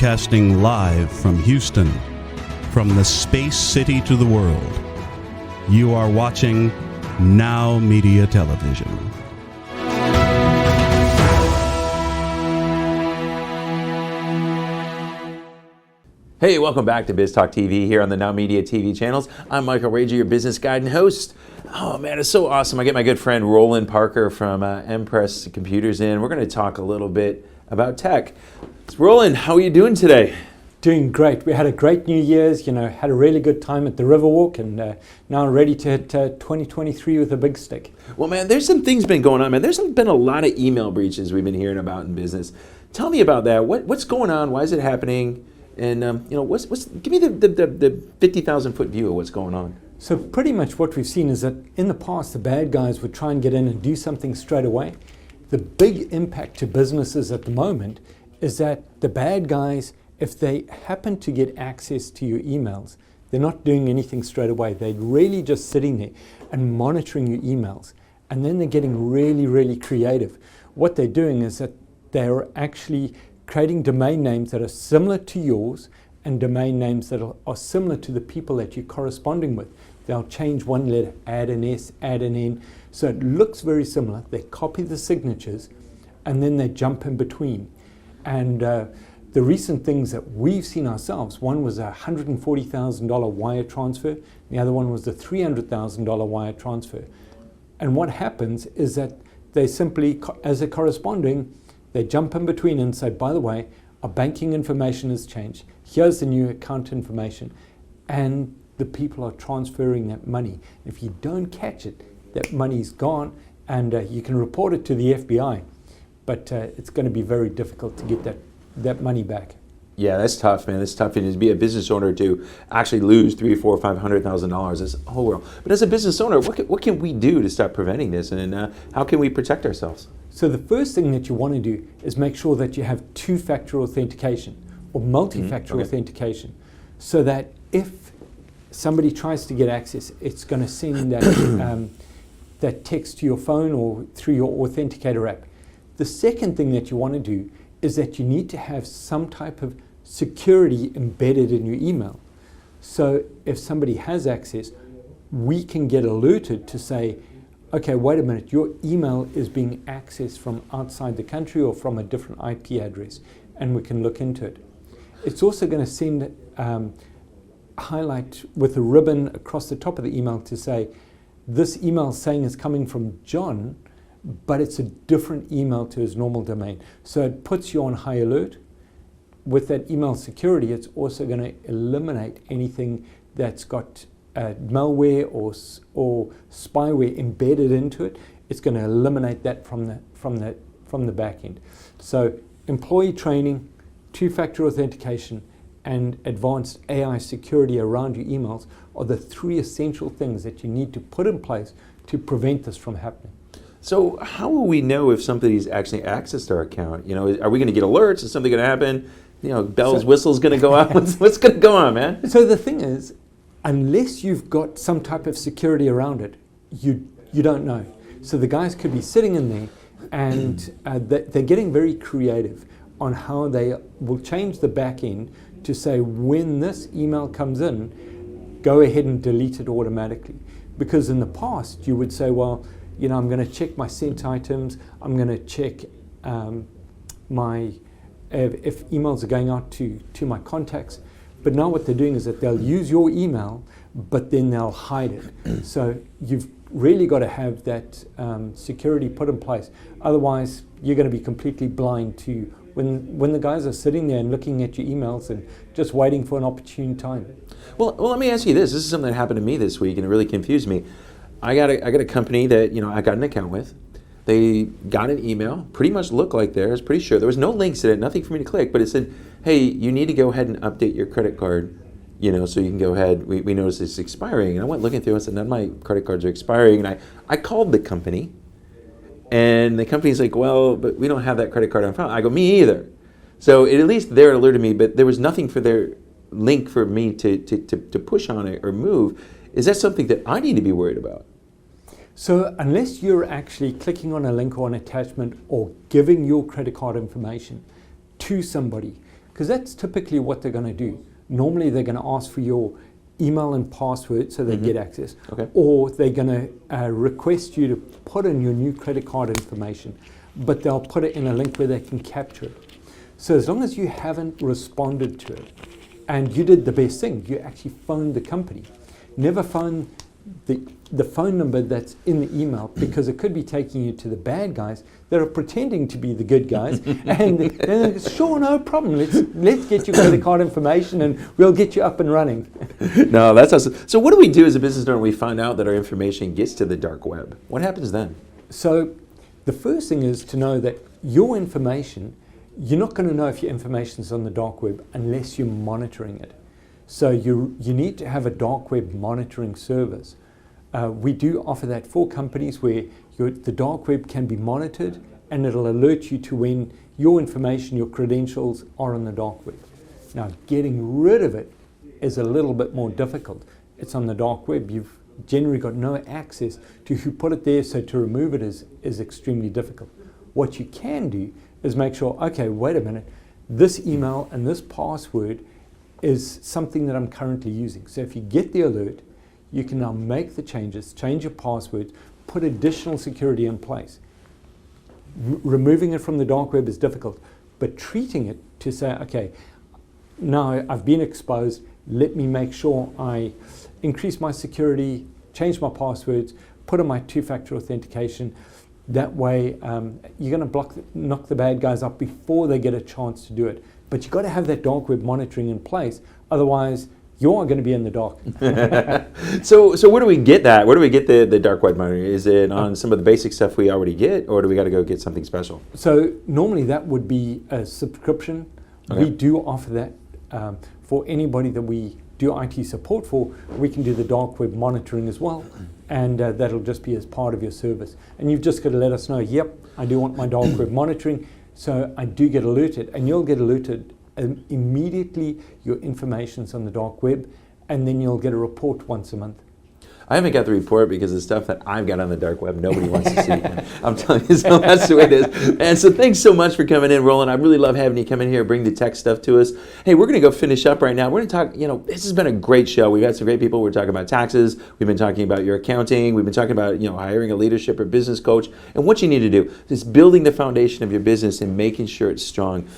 Broadcasting live from Houston, from the space city to the world. You are watching Now Media Television. Hey, welcome back to Biz Talk TV here on the Now Media TV channels. I'm Michael Rager, your business guide and host. Oh man, it's so awesome. I get my good friend Roland Parker from Empress Computers in. We're going to talk a little bit about tech. Roland, how are you doing today? Doing great. We had a great New Year's, had a really good time at the Riverwalk, and now ready to hit 2023 with a big stick. Well, man, there's some things been going on, man. There's been a lot of email breaches we've been hearing about in business. Tell me about that. What's going on? Why is it happening? And give me the 50,000 foot view of what's going on. So pretty much what we've seen is that in the past, the bad guys would try and get in and do something straight away. The big impact to businesses at the moment is that the bad guys, if they happen to get access to your emails, they're not doing anything straight away. They're really just sitting there and monitoring your emails. And then they're getting really, really creative. What they're doing is that they're actually creating domain names that are similar to yours and domain names that are similar to the people that you're corresponding with. They'll change one letter, add an S, add an N. So it looks very similar. They copy the signatures and then they jump in between. And the recent things that we've seen ourselves, one was a $140,000 wire transfer. The other one was a $300,000 wire transfer. And what happens is that they simply, as they're corresponding, they jump in between and say, by the way, our banking information has changed. Here's the new account information. And the people are transferring that money. If you don't catch it, that money's gone, and you can report it to the FBI. But it's going to be very difficult to get that money back. Yeah, that's tough, man. That's tough. And to be a business owner to actually lose $300,000, $400,000, $500,000 is a whole world. But as a business owner, what can we do to start preventing this, and how can we protect ourselves? So the first thing that you want to do is make sure that you have two-factor authentication or multi-factor authentication, so that if somebody tries to get access, it's going to send that that text to your phone or through your authenticator app. The second thing that you want to do is that you need to have some type of security embedded in your email. So if somebody has access, we can get alerted to say, okay, wait a minute, your email is being accessed from outside the country or from a different IP address, and we can look into it. It's also going to send highlight with a ribbon across the top of the email to say, this email saying is coming from John, but it's a different email to his normal domain. So it puts you on high alert. With that email security, it's also going to eliminate anything that's got malware or spyware embedded into it. It's going to eliminate that from the back end. So employee training, two-factor authentication, and advanced AI security around your emails are the three essential things that you need to put in place to prevent this from happening. So how will we know if somebody's actually accessed our account? Are we going to get alerts? Is something going to happen? Bells, whistles going to go out? What's going to go on, man? So the thing is, unless you've got some type of security around it, you don't know. So the guys could be sitting in there, and they're getting very creative on how they will change the back end to say, when this email comes in, go ahead and delete it automatically. Because in the past, you would say, well, I'm going to check my sent items. I'm going to check if emails are going out to my contacts. But now what they're doing is that they'll use your email, but then they'll hide it. So you've really got to have that security put in place. Otherwise, you're going to be completely blind to when the guys are sitting there and looking at your emails and just waiting for an opportune time. Well, let me ask you this. This is something that happened to me this week, and it really confused me. I got a company that I got an account with. They got an email, pretty much looked like theirs, pretty sure. There was no links in it, nothing for me to click, but it said, hey, you need to go ahead and update your credit card, so you can go ahead. We noticed it's expiring. And I went looking through and said, none of my credit cards are expiring. And I called the company, and the company's like, well, but we don't have that credit card on file. I go, me either. So at least they're alerted me, but there was nothing for their link for me to push on it or move. Is that something that I need to be worried about? So unless you're actually clicking on a link or an attachment or giving your credit card information to somebody, because that's typically what they're going to do. Normally they're going to ask for your email and password so they get access. Okay. Or they're going to request you to put in your new credit card information, but they'll put it in a link where they can capture it. So as long as you haven't responded to it, and you did the best thing, you actually phoned the company. Never phone the phone number that's in the email, because it could be taking you to the bad guys that are pretending to be the good guys. And then sure, no problem. Let's get your credit card information and we'll get you up and running. No, that's awesome. So what do we do as a business owner when we find out that our information gets to the dark web? What happens then? So the first thing is to know that your information, you're not going to know if your information is on the dark web unless you're monitoring it. So you need to have a dark web monitoring service. We do offer that for companies where the dark web can be monitored, and it'll alert you to when your information, your credentials are on the dark web. Now, getting rid of it is a little bit more difficult. It's on the dark web. You've generally got no access to who put it there, so to remove it is extremely difficult. What you can do is make sure, okay, wait a minute, this email and this password is something that I'm currently using. So if you get the alert, you can now make the changes, change your password, put additional security in place. Removing it from the dark web is difficult, but treating it to say, okay, now I've been exposed, let me make sure I increase my security, change my passwords, put in my two-factor authentication. That way, you're going to knock the bad guys up before they get a chance to do it. But you've got to have that dark web monitoring in place, otherwise you're going to be in the dark. So where do we get that? Where do we get the dark web monitoring? Is it on some of the basic stuff we already get, or do we got to go get something special? So normally that would be a subscription. Okay. We do offer that for anybody that we do IT support for. We can do the dark web monitoring as well, and that'll just be as part of your service. And you've just got to let us know, yep, I do want my dark web monitoring, so I do get alerted, and you'll get alerted immediately your information's on the dark web, and then you'll get a report once a month. I haven't got the report because the stuff that I've got on the dark web, nobody wants to see. I'm telling you, so that's the way it is. And so thanks so much for coming in, Roland. I really love having you come in here and bring the tech stuff to us. Hey, we're going to go finish up right now. We're going to talk, this has been a great show. We've got some great people. We're talking about taxes. We've been talking about your accounting. We've been talking about, hiring a leadership or business coach. And what you need to do is building the foundation of your business and making sure it's strong.